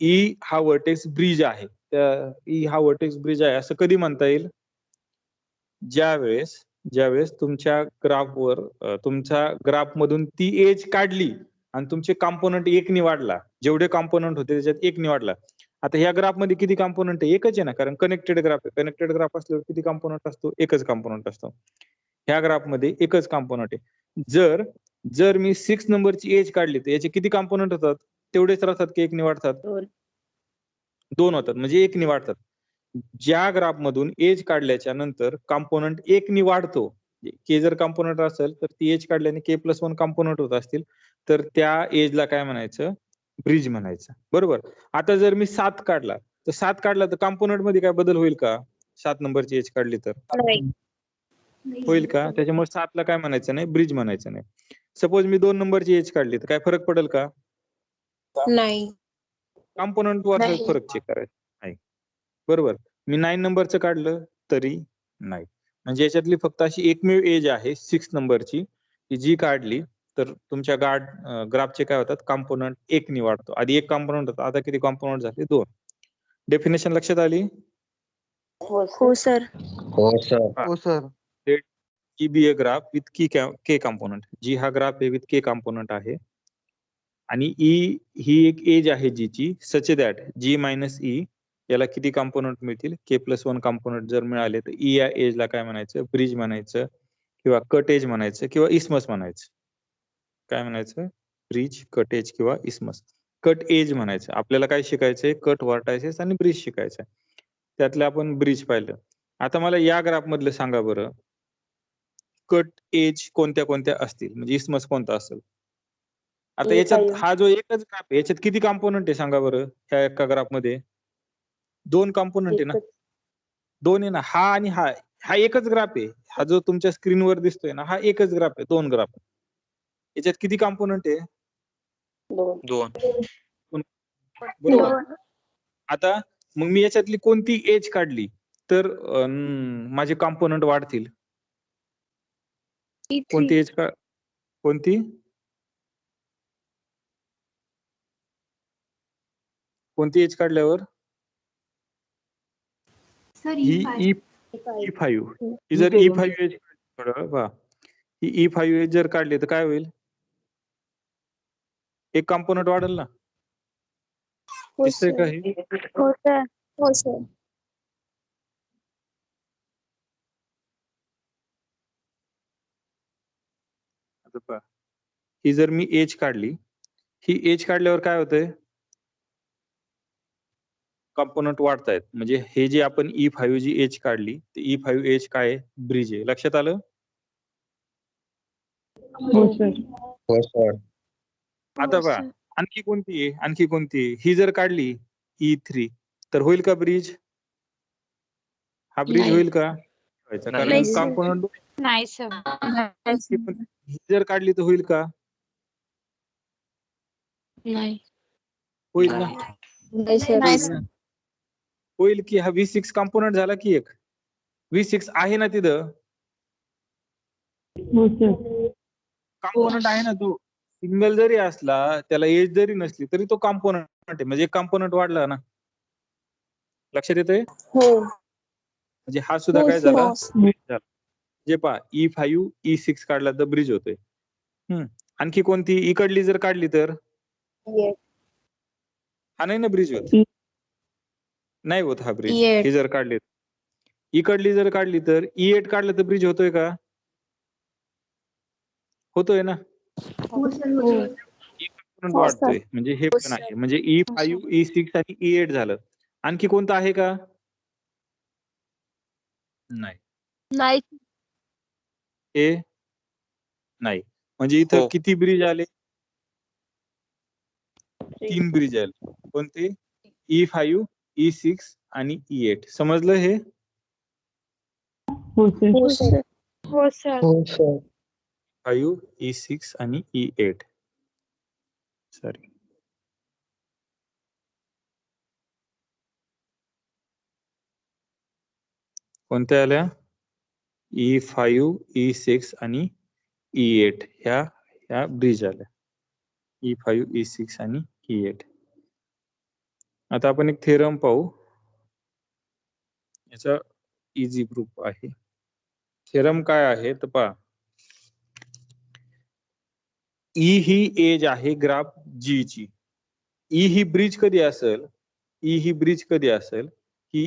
ई हा व्हर्टेक्स ब्रिज आहे. त्या ई हा व्हर्टेक्स ब्रिज आहे असं कधी म्हणता येईल? ज्यावेळेस तुमच्या ग्राफवर तुमच्या ग्राफ मधून ती एज काढली आणि तुमचे कॉम्पोनंट 1 ने वाढला. जेवढे कॉम्पोनंट होते त्याच्यात 1 ने वाढला. आता ह्या ग्राफ मध्ये किती कॉम्पोनंट आहे? एकच आहे ना, कारण कनेक्टेड ग्राफ आहे. कनेक्टेड ग्राफ असल्यावर किती कॉम्पोनंट असतो? एकच कॉम्पोनंट असतो. ह्या ग्राफ मध्ये एकच कॉम्पोनंट आहे. जर मी 6 नंबरची एज काढली तर याचे किती कॉम्पोनंट होतात? तेवढेच राहतात की 1 ने वाढतात? दोन होतात म्हणजे एकनी वाढतात. ज्या ग्राफ मधून एज काढल्याच्या नंतर कॉम्पोनंट एकनी वाढतो, के जर कॉम्पोनंट असेल तर ती एज काढल्याने के प्लस वन कॉम्पोनंट होत असतील तर त्या एजला काय म्हणायचं, ब्रिज म्हणायचं. बरोबर. आता जर मी 7 काढला तर 7 काढला तर कॉम्पोनंट मध्ये काय बदल होईल का? 7 नंबरची एज काढली तर होईल का? त्याच्यामुळे 7 ला काय म्हणायचं नाही, ब्रिज म्हणायचं नाही. सपोज मी 2 नंबरची एज काढली तर काय फरक पडेल का? नाही. कॉम्पोनंट वर नाही. फरक चेक करायचा नाही. बरोबर. मी 9 नंबरचं काढलं तरी नाही. म्हणजे याच्यातली फक्त अशी एकमेव एज आहे 6 नंबरची की जी काढली तर तुमच्या ग्राफचे काय होतात, कॉम्पोनंट एक नि वाढतो. आधी एक कॉम्पोनंट होता, आता किती कॉम्पोनंट झाले, 2. डेफिनेशन लक्षात आली? हो सर. हो sir. G be a graph with k component. G हा ग्राफ आहे विथ k कॉम्पोनंट आहे आणि E ही एक एज आहे G ची such that G minus E याला किती कॉम्पोनंट मिळतील, k प्लस वन कॉम्पोनंट जर मिळाले तर E या एजला काय म्हणायचं, ब्रिज म्हणायचं किंवा कट एज म्हणायचं किंवा इस्मस म्हणायचं. काय म्हणायचं, ब्रिज, कट एज किंवा इस्मस. कट एज म्हणायचं. आपल्याला काय शिकायचंय, कट व्हर्टायसेस आणि ब्रिज शिकायचंय. त्यातले आपण ब्रिज पाहिलं. आता मला या ग्राफ मधलं सांगा बरं, कट एज कोणत्या कोणत्या असतील, म्हणजे इस्मस कोणता असेल. आता याच्यात हा जो एकच ग्राफ आहे याच्यात किती कॉम्पोनंट आहे सांगा बरं, ह्या एका ग्राफ मध्ये 2 कॉम्पोनंट आहे ना, 2 आहे ना. हा आणि हा हा एकच ग्राफ आहे. हा जो तुमच्या स्क्रीनवर दिसतोय ना हा एकच ग्राफ आहे, 2 ग्राफ. याच्यात किती कॉम्पोनंट आहे, 2. बरोबर. आता मग मी याच्यातली कोणती एज काढली तर माझे कॉम्पोनंट वाढतील. कोणती एज का, कोणती कोणती एज काढल्यावर, ही E5 ही जर E5 एज पहा, ही E5 एज जर काढली तर काय होईल, एक कॉम्पोनंट वाढेल ना. दिसतंय का हे? हो सर. हो सर. आता पहा, ही जर मी एज काढली, ही एज काढल्यावर काय होतंय, कॉम्पोनंट वाढतायत. म्हणजे हे जे आपण E5 जी एज काढली ती E5 एज काय आहे, ब्रिज आहे. लक्षात आलं? हो सर. आता पहा, आणखी कोणती आहे, आणखी कोणती आहे? ही जर काढली E3 तर होईल का ब्रिज? हा ब्रिज नाही. होईल का? नाही. कारण कॉम्पोनंट. नाही सर. ही जर काढली तर होईल का? नाही. होईल ना. नाही सर. होईल ना. होईल की हा V6 कॉम्पोनंट झाला की एक. V6 आहे ना तिथं, कॉम्पोनंट आहे ना तो. सिंगल जरी असला त्याला एज जरी नसली तरी तो कॉम्पोनंट आहे, म्हणजे कॉम्पोनंट वाढला ना. लक्षात येतंय? हो. म्हणजे हा सुद्धा हो काय सर. झाला, ब्रिज झाला. जे पहा E5 E6 काढला तर ब्रिज होतोय. आणखी कोणती इकडली जर काढली तर हा नाही ना ब्रिज होत, नाही होत हा ब्रिज. E8. ही जर काढली, इकडली जर काढली तर E8 काढलं तर ब्रिज होतोय का? होतोय ना. कॉम्पोनंट वाढतोय म्हणजे हे पण आहे. म्हणजे E5 E6 आणि E8 झालं. आणखी कोणतं आहे का? नाही. नाही. हे नाही. म्हणजे इथं हो. किती ब्रिज आले, 3 ब्रिज आले. कोणते? E5 E6 आणि E8. समजलं हे? हो सर. हो सर. 5 E6 आणि E8. सॉरी. कोणत्या आल्या? E5 E6 आणि E8 ह्या ब्रिज आल्या. E5 E6 आणि E8. आता आपण एक थेरम पाहू, याचा इझी प्रूफ आहे. थेरम काय आहे तर पहा, E ही एज आहे ग्राफ G ची. E ही ब्रिज कधी असेल, E ही ब्रिज कधी असेल की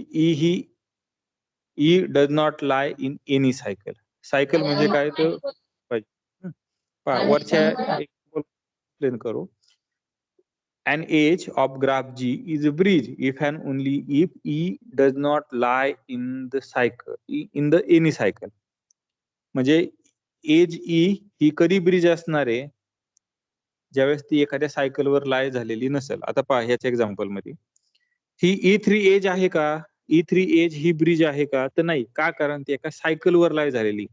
E does not lie in any cycle. Cycle म्हणजे काय तर पहा, वरच्या एक्सप्लेन करू. an edge of graph G is a bridge if and only if E does not lie in the any cycle. म्हणजे एज ई ही कधी bridge असणार आहे, ज्यावेळेस ती एखाद्या सायकलवर लाय झालेली नसेल. आता पहा ह्याच्या एक्झाम्पल मध्ये ही E3 एज आहे का? E3 एज ही ब्रिज आहे का? तर नाही. का? कारण ती एका सायकलवर लाय झालेली.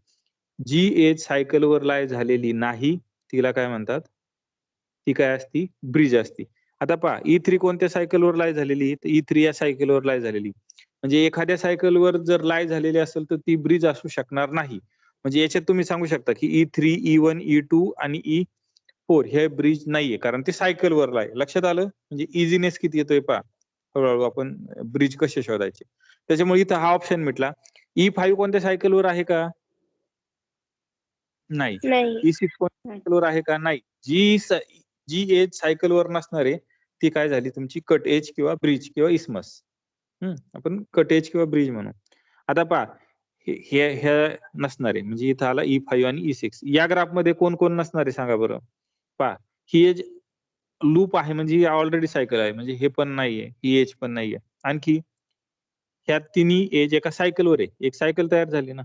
जी एज सायकलवर लाय झालेली नाही तिला काय म्हणतात? ती काय असती? ब्रिज असती. आता पहा E3 कोणत्या सायकलवर लाय झालेली? तर E3 या सायकलवर लाय झालेली. म्हणजे एखाद्या सायकलवर जर लाय झालेली असेल तर ती ब्रिज असू शकणार नाही. म्हणजे याच्यात तुम्ही सांगू शकता की E3, E1, E2 आणि E4 हे ब्रिज नाहीये, कारण ते सायकलवर लाय. लक्षात आलं? म्हणजे इझीनेस किती येतोय पहा. हळूहळू आपण ब्रिज कसे शोधायचे. त्याच्यामुळे इथं हा ऑप्शन मिटला. E5 कोणत्या सायकलवर आहे का? नाही. नाही. E6 कोणत्या सायकलवर आहे का? नाही. जी एज सायकलवर नसणार आहे ती काय झाली तुमची कट एज किंवा ब्रिज किंवा इस्मस. आपण कट एज किंवा ब्रिज म्हणू. आता पहा हे नसणार आहे, म्हणजे इथं आला E5 आणि E6. या ग्राफ मध्ये कोण कोण नसणार आहे सांगा बरं. पहा ही एज लूप आहे, म्हणजे ही ऑलरेडी सायकल आहे, म्हणजे हे पण नाहीये, ही एज पण नाहीये. आणखी ह्या तिन्ही एज एका सायकलवर आहे, एक सायकल तयार झाली ना.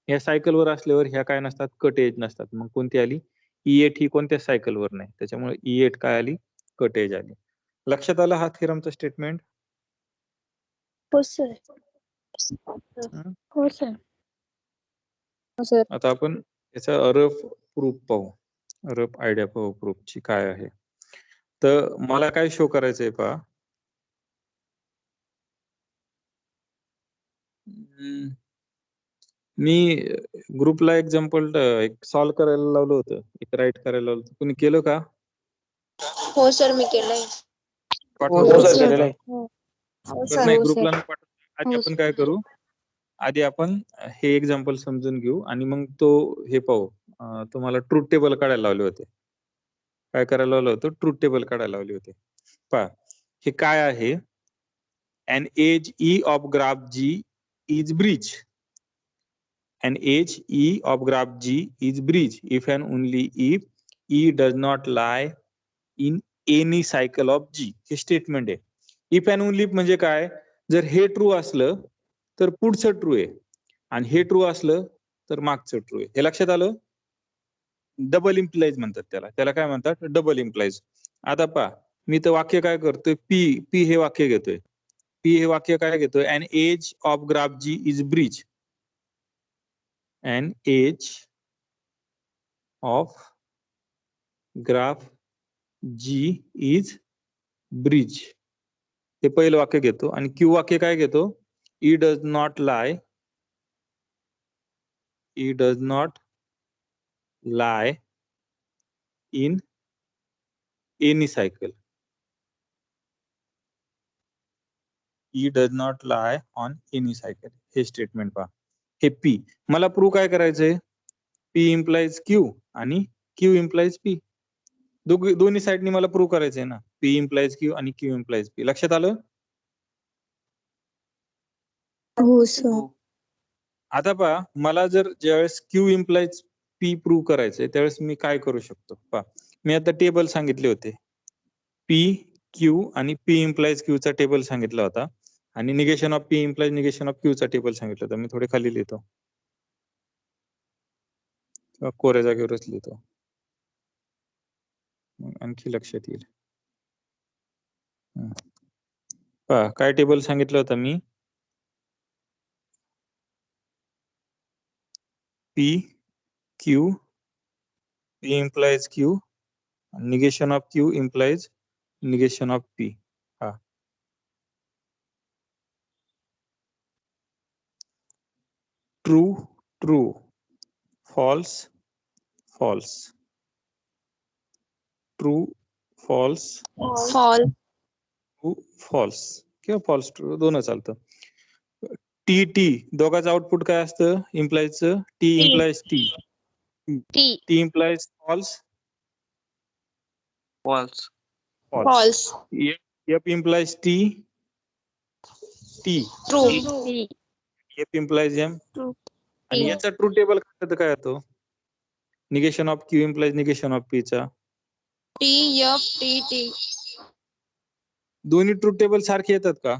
या सायकलवर असल्यावर ह्या काय नसतात? कट एज नसतात. मग कोणती आली? E8 ही कोणत्या सायकलवर नाही, त्याच्यामुळे E8 काय आली? कट एज आली. लक्षात आलं हा थेरमचं स्टेटमेंट? हो सर. हो सर. हो सर. आता आपण याचा रफ प्रूफ पाहू, रफ आयडिया पाहू प्रूफची काय आहे. तर मला काय शो करायचंय पहा. मी ग्रुपला एक्झाम्पल एक सॉल्व्ह करायला लावलं होतं, एक राईट करायला लावलं होतं. कुणी केलं का? हो सर, मी केलंय. पाठवलं हो का? सर केलेलं आहे. हो तर सर. नाही, हो ग्रुपला सर. नाही पाठवलं. आधी हो आपण काय करू, आधी आपण हे एक्झाम्पल समजून घेऊ आणि मग तो हे पाहू. तुम्हाला ट्रूथ टेबल काढायला लावले होते. काय करायला लावलं होतं? ट्रूथ टेबल काढायला लावले होते. पहा हे काय आहे. an edge E of graph G is bridge. An edge E of graph G is bridge if and only if E does not lie in any cycle of G. हे statement आहे. If and only म्हणजे काय? जर हे true असलं तर पुढचं true आहे, आणि हे ट्रू असलं तर मागचं ट्रू आहे. हे लक्षात आलं? डबल इम्प्लाइज म्हणतात त्याला. त्याला काय म्हणतात? Double implies. आता पहा मी तर वाक्य काय करतोय, पी हे वाक्य घेतोय. पी हे वाक्य काय घेतोय? an edge of graph G is bridge. an edge of graph G is bridge. हे पहिलं वाक्य घेतो. आणि क्यू वाक्य काय घेतो? E does not lie. E does not lie in any cycle. E does not lie on any cycle. हे statement पहा. हे पी. मला प्रूव्ह काय करायचंय? P इम्प्लाइज Q आणि Q इम्प्लाइज P. दोन्ही साइडनी मला प्रूव्ह करायचंय ना. P इम्प्लाइज Q आणि Q इम्प्लाइज P. लक्षात आलं? हो सर. आता पहा मला जर ज्यावेळेस Q इम्प्लाइज P प्रूव्ह करायचंय त्यावेळेस मी काय करू शकतो? पहा मी आता टेबल सांगितले होते. P, Q आणि P इम्प्लाइज Q चा टेबल सांगितला होता, आणि negation of P implies negation of Q चा टेबल सांगितलं होतं. मी थोडे खाली लिहितो, कोऱ्या जागेवरच लिहितो, आणखी लक्षात येईल. पहा काय टेबल सांगितलं होतं मी. P, Q, P implies Q, negation of Q implies negation of P. हा true, true, false, false, true, false, fall. true, false किंवा false true दोन चालतं. T T दोघांचं आउटपुट काय असतं? इम्प्लाइजचं T implies T. T implies false. false, false. F implies T. T. True. F implies M. True. आणि याचा true table काय होतो? Negation of Q implies negation of P चा टी एफ टी टी. दोन्ही truth table सारखे येतात का?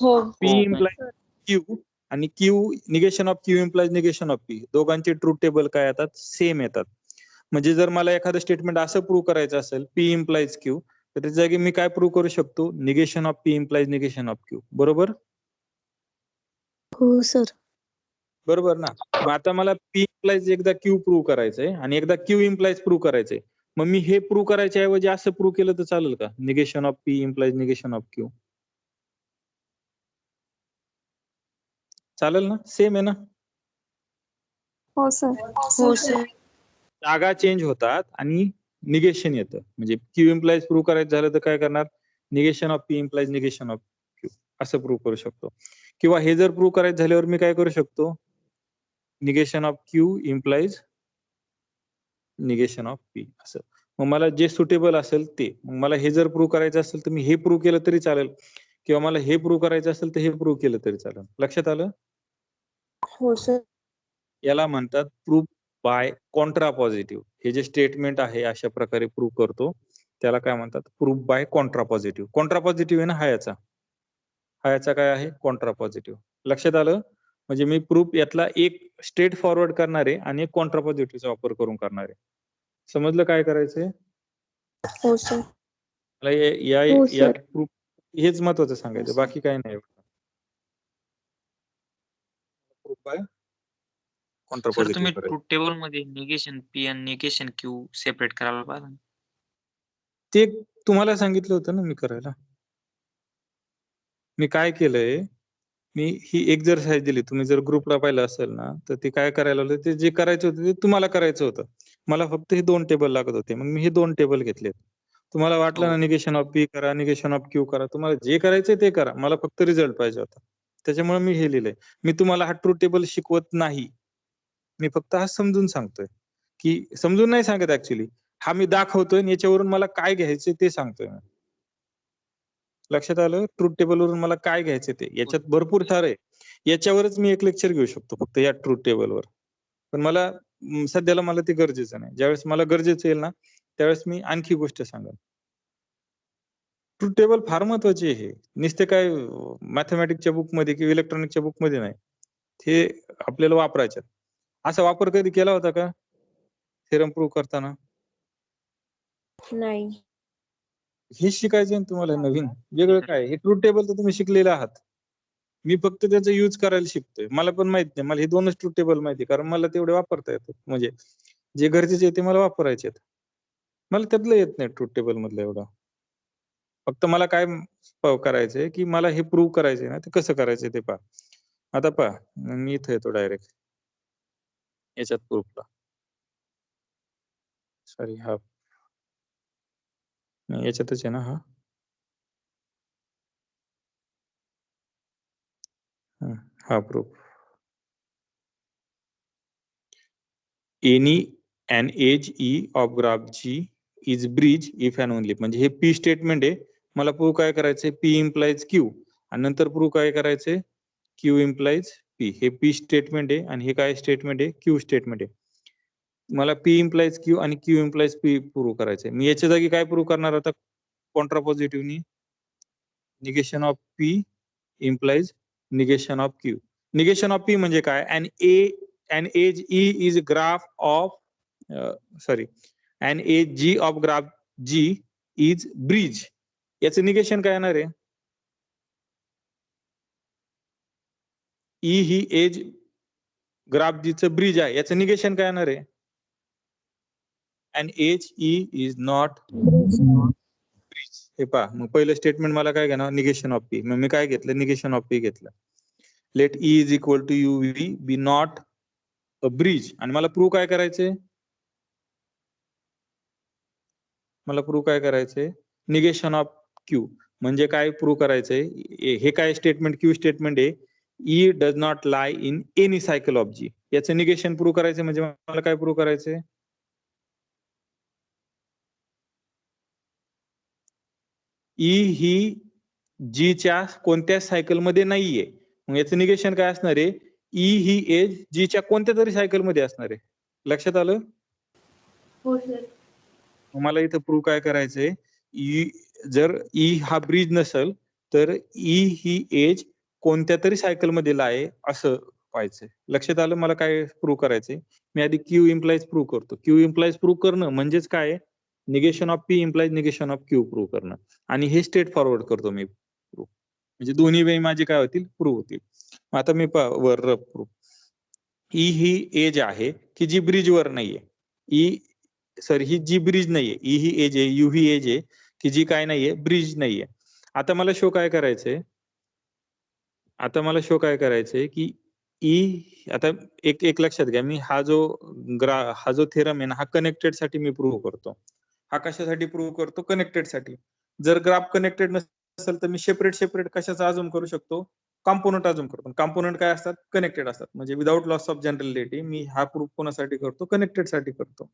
हो पी इम्प्लाइज क्यू आणि Q negation of Q implies negation of P, दोघांचे ट्रूथ टेबल काय येतात? सेम येतात. म्हणजे जर मला एखादं स्टेटमेंट असं प्रूव्ह करायचं असेल पी इम्प्लाइज क्यू, तर त्याच्या जागी मी काय प्रूव्ह करू शकतो? Negation of P implies negation of Q. बरोबर? हो सर. बरोबर ना? मग आता मला पी इम्प्लाइज एकदा क्यू प्रूव्ह करायचंय आणि एकदा क्यू इम्प्लाइज प्रूव्ह करायचंय. मग मी हे प्रूव्ह करायच्या ऐवजी असं प्रूव्ह केलं तर चालेल का? Negation of P implies negation of Q. चालेल ना? सेम आहे ना? हो सर. हो सर. जागा चेंज होतात आणि निगेशन येतं. म्हणजे क्यू इम्प्लाइज प्रूव्ह करायचं झालं तर काय करणार? Negation of P implies negation of Q असं प्रूव्ह करू शकतो. किंवा हे जर प्रूव्ह करायचं झाल्यावर मी काय करू शकतो? Negation of Q implies negation of P असं. मग मला जे सुटेबल असेल ते. मग मला हे जर प्रूव्ह करायचं असेल तर मी हे प्रूव्ह केलं तरी चालेल, किंवा मला हे प्रूव्ह करायचं असेल तर हे प्रूव्ह केलं तरी चालेल. लक्षात आलं? हो सर. याला म्हणतात प्रूफ बाय कॉन्ट्रा पॉझिटिव्ह. हे जे स्टेटमेंट आहे अशा प्रकारे प्रूव्ह करतो त्याला काय म्हणतात? Proof by contrapositive. Contrapositive आहे ना हा याचा. हा याचा काय आहे? Contrapositive. लक्षात आलं? म्हणजे मी प्रूफ यातला एक स्ट्रेट फॉरवर्ड करणार आहे आणि एक कॉन्ट्रा पॉझिटिव्हचा वापर करून करणार आहे. समजलं काय करायचंय? हो सर. मला हो, सर. यात प्रूफ हेच महत्वाचं सांगायचं, बाकी काही नाही. प्रूफ बाय कॉन्ट्रा सर तुम्ही पॉझिटिव्ह ट्रूथ टेबल मध्ये निगेशन पी आणि निगेशन क्यू सेपरेट करायला पाहिजे ना. ते तुम्हाला सांगितलं होतं ना मी करायला. मी काय केलंय, मी ही एक्झरसाइज दिली. तुम्ही जर ग्रुपला पाहिलं असेल ना, तर ते काय करायला लावलं, ते जे करायचं होतं ते तुम्हाला करायचं होतं. मला फक्त हे 2 टेबल लागत होते. मग मी हे 2 टेबल घेतलेत. तुम्हाला वाटलं ना निगेशन ऑफ पी करा, निगेशन ऑफ क्यू करा. तुम्हाला जे करायचंय ते करा. मला फक्त रिझल्ट पाहिजे होता. त्याच्यामुळे मी हे लिहिलंय. मी तुम्हाला हा ट्रूथ टेबल शिकवत नाही. मी फक्त हा समजून सांगतोय, की समजून नाही सांगत ऍक्च्युअली. हा मी दाखवतोय आणि याच्यावरून मला काय घ्यायचंय ते सांगतोय मी. लक्षात आलं? ट्रूथ टेबल वरून मला काय घ्यायचं ते. याच्यात भरपूर सारं आहे. याच्यावरच मी एक लेक्चर घेऊ शकतो फक्त या ट्रूथ टेबलवर. पण मला सध्याला मला ते गरजेचं नाही. ज्यावेळेस मला गरजेचं येईल ना, त्यावेळेस मी आणखी गोष्ट सांगेन. ट्रूथ टेबल फार महत्वाची आहे. नुसते काय मॅथमॅटिक्सच्या बुकमध्ये किंवा इलेक्ट्रॉनिकच्या बुकमध्ये नाही. ते आपल्याला वापरायचे. असा वापर कधी केला होता का? थेरम प्रूव्ह करताना? नाही. हे शिकायचं आहे तुम्हाला नवीन. वेगळं काय? हे ट्रूथ टेबल तर तुम्ही शिकलेले आहात. मी फक्त त्याचा यूज करायला शिकतोय. मला पण माहित नाही. मला हे 2च ट्रूथ टेबल माहिती आहे. कारण मला तेवढे वापरता येतात. म्हणजे जे गरजेचे आहे ते मला वापरायचे आहेत. मला त्यातलं येत नाही ट्रूथ टेबल मधलं एवढं. फक्त मला काय करायचंय, की मला हे प्रूव्ह करायचंय ना, ते कसं करायचंय ते पहा. आता पहा, मी इथे येतो डायरेक्ट. याच्यात प्रूफला. सॉरी हा नाही याच्यातच आहे ना हा? हा proof. Any an edge E of graph G is bridge if and only. म्हणजे हे P स्टेटमेंट आहे. मला प्रूव्ह काय करायचंय? P implies Q आणि नंतर प्रूव्ह काय करायचंय? Q implies P. हे P स्टेटमेंट आहे आणि हे काय स्टेटमेंट आहे? Q स्टेटमेंट आहे. मला P implies Q आणि Q implies P प्रूव्ह करायचंय. मी याच्या जागी काय प्रूव्ह करणार आता? कॉन्ट्रा पॉझिटिव्हनी negation of P implies negation of Q. Negation of P म्हणजे काय? An edge E is graph of an edge G of graph G is bridge. याचं निगेशन काय येणार आहे? E ही एज ग्राफ G चं ब्रिज आहे. याचं निगेशन काय येणार आहे? An edge E is not bridge. हे पहा, मग पहिलं स्टेटमेंट मला काय घेणार? Negation of P. मग मी काय घेतलं? निगेशन ऑफ P घेतलं. Let E is equal to UV be not a bridge. आणि मला प्रूव्ह काय करायचंय? मला प्रूव्ह काय करायचंय? Negation of Q. म्हणजे काय प्रूव्ह करायचंय? हे काय स्टेटमेंट? Q स्टेटमेंट आहे. E does not lie in any cycle of G. याचं निगेशन प्रूव्ह करायचं म्हणजे मला काय प्रूव्ह करायचंय? E ही G च्या कोणत्याच सायकल मध्ये नाहीये. मग याचं निगेशन काय असणार आहे? E ही एज G च्या कोणत्या तरी सायकल मध्ये असणार आहे. लक्षात आलं? हो सर. मला इथं प्रूव्ह काय करायचंय, जर ई हा ब्रिज नसेल तर ई ही एज कोणत्या तरी सायकल मध्ये आहे असं पाहिजे. लक्षात आलं मला काय प्रूव्ह करायचंय. मी आधी क्यू इम्प्लाइज प्रूव्ह करतो. क्यू इम्प्लाइज प्रूव्ह करणं म्हणजेच काय, negation of P implies negation of Q prove करणं. आणि हे स्ट्रेट फॉरवर्ड करतो मी प्रूव्ह, म्हणजे दोन्ही वे माझे काय होतील, प्रूव्ह होतील. आता मी वर प्रूव्ह, ई ही एज आहे की जी ब्रिजवर नाहीये. ही जी ब्रिज नाहीये, ई ही एज आहे, यू ही एज आहे की जी काय नाहीये, ब्रिज नाहीये. आता मला शो काय करायचंय, की ई, आता एक लक्षात घ्या, मी हा जो थेरम आहे ना, हा कनेक्टेड साठी मी प्रूव्ह करतो. हा कशासाठी प्रूव्ह करतो, कनेक्टेड साठी. जर ग्राफ कनेक्टेड नसेल तर मी सेपरेट कशाचा अजूम करू शकतो, कॉम्पोनंट अजूम करतो. कॉम्पोनंट काय असतात, कनेक्टेड असतात. म्हणजे विदाउट लॉस ऑफ जनरलिटी मी हा प्रूव्ह कोणासाठी करतो, कनेक्टेड साठी करतो.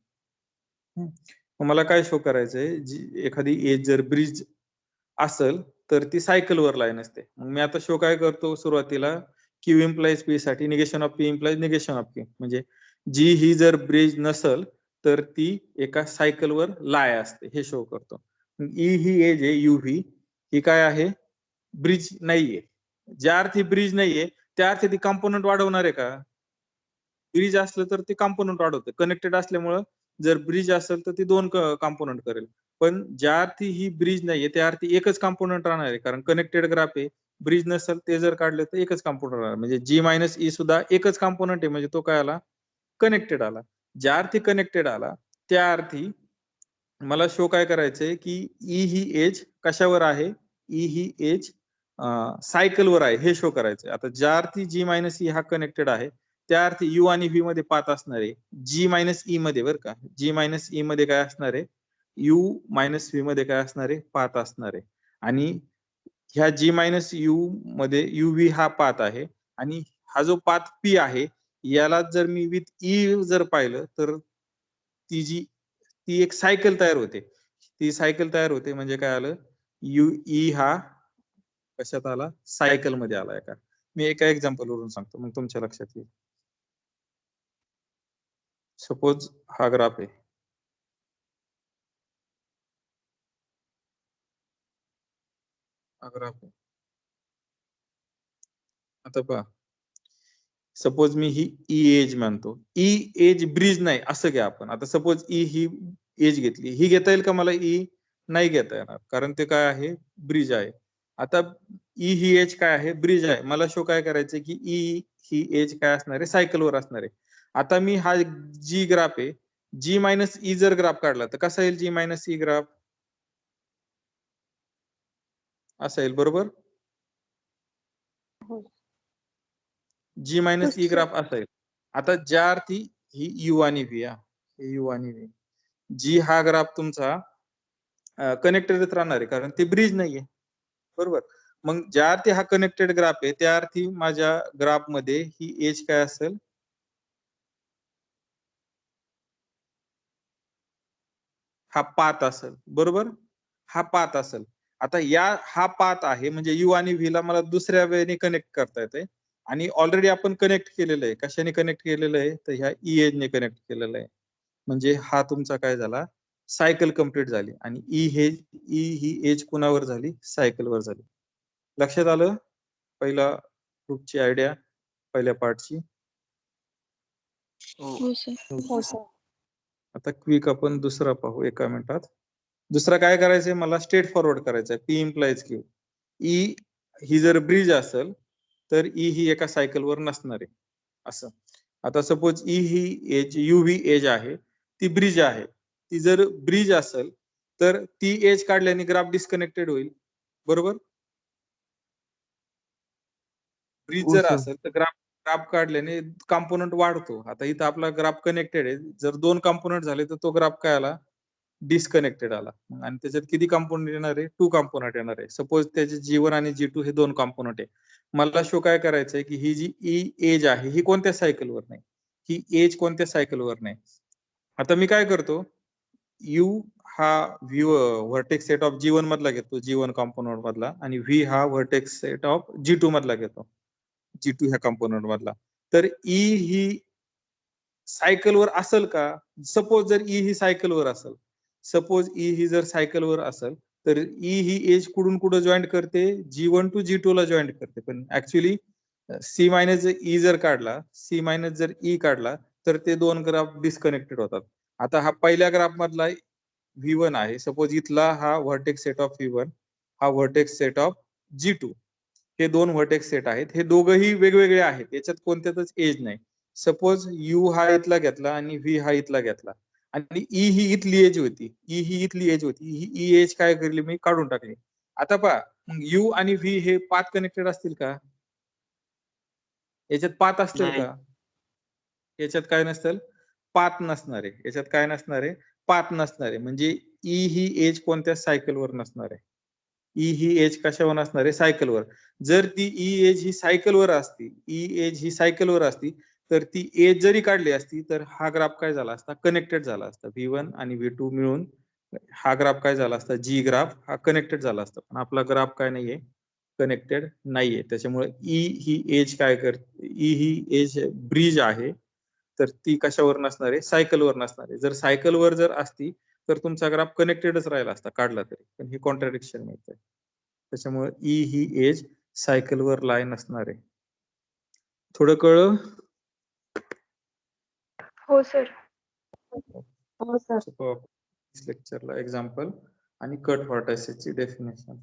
मला काय शो करायचंय, जी एखादी एज जर ब्रिज असेल तर ती सायकलवर लाईन असते. मग मी आता शो काय करतो, सुरुवातीला क्यू इम्प्लाइज पी साठी negation of P implies negation of Q, म्हणजे जी ही जर ब्रिज नसेल तर ती एका सायकलवर लाय असते हे शो करतो. ई ही एज आहे, यू ही काय आहे, ब्रिज नाहीये. ज्या अर्थी ब्रिज नाहीये त्या अर्थी ती कॉम्पोनंट वाढवणार आहे का, ब्रिज असलं तर ते कॉम्पोनंट वाढवते. कनेक्टेड असल्यामुळं जर ब्रिज असेल तर ती दोन कॉम्पोनंट करेल. पण ज्या अर्थी ही ब्रिज नाहीये त्या अर्थी एकच कॉम्पोनंट राहणार आहे, कारण कनेक्टेड ग्राफ आहे. ब्रिज नसेल ते जर काढले तर एकच कॉम्पोनंट राहणार, म्हणजे जी मायनस ई सुद्धा एकच कॉम्पोनंट आहे, म्हणजे तो काय आला, कनेक्टेड आला. ज्या अर्थी कनेक्टेड आला त्या अर्थी मला शो काय करायचंय की ई ही एज कशावर आहे, ई ही एज सायकलवर आहे हे शो करायचंय. आता ज्या अर्थी जी मायनस ई हा कनेक्टेड आहे त्या अर्थी यू आणि व्ही मध्ये पाथ असणार आहे, जी मायनस ई मध्ये, बरं का, जी मायनस ई मध्ये काय असणार आहे, यू मायनस व्ही मध्ये काय असणार आहे, पाथ असणार आहे. आणि ह्या जी मायनस यू मध्ये यू व्ही हा पाथ आहे, आणि हा जो पाथ पी आहे याला जर मी विथ ई जर पाहिलं तर ती एक सायकल तयार होते. ती सायकल तयार होते म्हणजे काय आलं, यू ई हा कशात आला, सायकल मध्ये आलाय का. मी एका एक्झाम्पल वरून सांगतो मग तुमच्या लक्षात येईल. सपोज हा ग्राफ आहे, हा ग्राफ आहे. आता पहा, सपोज मी ही ई एज मानतो, ई एज ब्रिज नाही असं घ्या आपण. आता सपोज ई ही एज घेतली, ही घेता येईल का मला, ई नाही घेता येणार कारण ते काय आहे, ब्रिज आहे. आता ई ही एज काय आहे, ब्रिज आहे. मला शो काय करायचं की ई ही एज काय असणार आहे, सायकलवर असणार आहे. आता मी हा जी ग्राफ आहे, जी मायनस ई जर ग्राफ काढला तर कसा येईल, जी मायनस ई ग्राफ असा येईल, बरोबर. जी मायनस ई ग्राफ असा येईल. आता ज्या अर्थी ही यू आणि व्ही, यू आणि व्ही, जी हा ग्राफ तुमचा कनेक्टेडच राहणार आहे कारण ते ब्रिज नाहीये, बरोबर. मग ज्या अर्थी हा कनेक्टेड ग्राफ आहे त्या अर्थी माझ्या ग्राफ मध्ये ही एज काय असेल, हा पाथ असेल, बरोबर. हा पाथ असेल. आता हा पाथ आहे म्हणजे यू आणि व्ही ला मला दुसऱ्या वेळेने कनेक्ट करता येते, आणि ऑलरेडी आपण कनेक्ट केलेलं आहे. कशाने कनेक्ट केलेलं आहे, तर ह्या ई एज ने कनेक्ट केलेलं आहे. म्हणजे हा तुमचा काय झाला, सायकल कंप्लीट झाली. आणि ई ही एज कुणावर झाली, सायकलवर झाली. लक्षात आलं पहिला ग्रुपची आयडिया, पहिल्या पार्टची. हो सर. आता क्विक आपण दुसरा पाहू एका मिनिटात. दुसरा काय करायचंय, मला स्ट्रेट फॉरवर्ड करायचंय, पी इम्प्लाइज क्यू. ई ही जर ब्रिज असेल तर ई ही एका सायकलवर नसणार आहे असं. आता सपोज ई ही एज यू व्ही एज आहे, ती ब्रिज आहे. ती जर ब्रिज असेल तर ती एज काढल्याने ग्राफ डिस्कनेक्टेड होईल, बरोबर. ब्रिज जर असेल तर ग्राफ काढल्याने कॉम्पोनंट वाढतो. आता इथं आपला ग्राफ कनेक्टेड आहे, जर दोन कॉम्पोनंट झाले तर तो ग्राफ काय आला, डिस्कनेक्टेड आला. आणि त्याच्यात किती कॉम्पोनंट येणार आहे, 2 कॉम्पोनंट येणार आहे. सपोज त्याचे G1 आणि G2 हे 2 कॉम्पोनंट आहे. मला शो काय करायचंय की ही जी ई एज आहे ही कोणत्या सायकलवर नाही, ही एज कोणत्या सायकलवर नाही. आता मी काय करतो, यू हा व्हर्टेक्स सेट ऑफ G1 मधला घेतो, G1 कॉम्पोनंट मधला, आणि व्ही हा व्हर्टेक्स सेट ऑफ G2 मधला घेतो, G2 ह्या कॉम्पोनंट मधला. तर ई ही सायकलवर असेल का, सपोज जर ई ही सायकलवर असेल, सपोज ई ही जर सायकलवर असेल तर ई ही एज कुठून कुठं जॉईंट करते, G1 टू G2 ला जॉईंट करते. पण ऍक्च्युली सी मायनस जर ई जर काढला, सी मायनस जर ई काढला तर ते दोन ग्राफ डिस्कनेक्टेड होतात. आता हा पहिल्या ग्राफ मधला V1 आहे. सपोज इथला हा व्हर्टेक्स सेट ऑफ V1, हा व्हर्टेक्स सेट ऑफ G2. हे दोन व्हर्टेक्स सेट आहेत. हे दोघही वेगवेगळे आहेत. याच्यात कोणत्यातच एज नाही. सपोज U हा इथला घेतला आणि V हा इथला घेतला आणि E ही इथली एज होती. E ही इथली एज होती. ही E एज काय करली मी काढून टाकली. आता पहा U आणि V हे पाथ कनेक्टेड असतील का? याच्यात पाथ असतील नाही. का? याच्यात काय नसतील? पाथ नसणारे. याच्यात काय नसणारे? पाथ नसणारे. म्हणजे ई ही एज कोणत्या सायकलवर नसणार आहे. ई ही एज कशावर नसणार आहे? सायकलवर. जर ती ई एज ही सायकलवर असती, ई एज ही सायकलवर असती तर ती एज जरी काढली असती तर हा ग्राफ काय झाला असता? कनेक्टेड झाला असता. V1 आणि V2 मिळून हा ग्राफ काय झाला असता? जी ग्राफ हा कनेक्टेड झाला असता. पण आपला ग्राफ काय नाहीये? कनेक्टेड नाहीये. त्याच्यामुळे ई ही एज काय करते? ई ही एज ब्रिज आहे. तर ती कशावर नसणार आहे? सायकलवर नसणार आहे. जर सायकलवर जर असती तर तुमचा ग्राफ कनेक्टेडच राहिला असता काढला तरी. पण ही कॉन्ट्रडिक्शन मिळते. त्याच्यामुळे ई ही एज सायकलवर लाय नसणार आहे. थोडं कळलं? हो सर. हो सर. लेक्चरला एक्झाम्पल आणि कट व्हर्टायसेसची डेफिनेशन.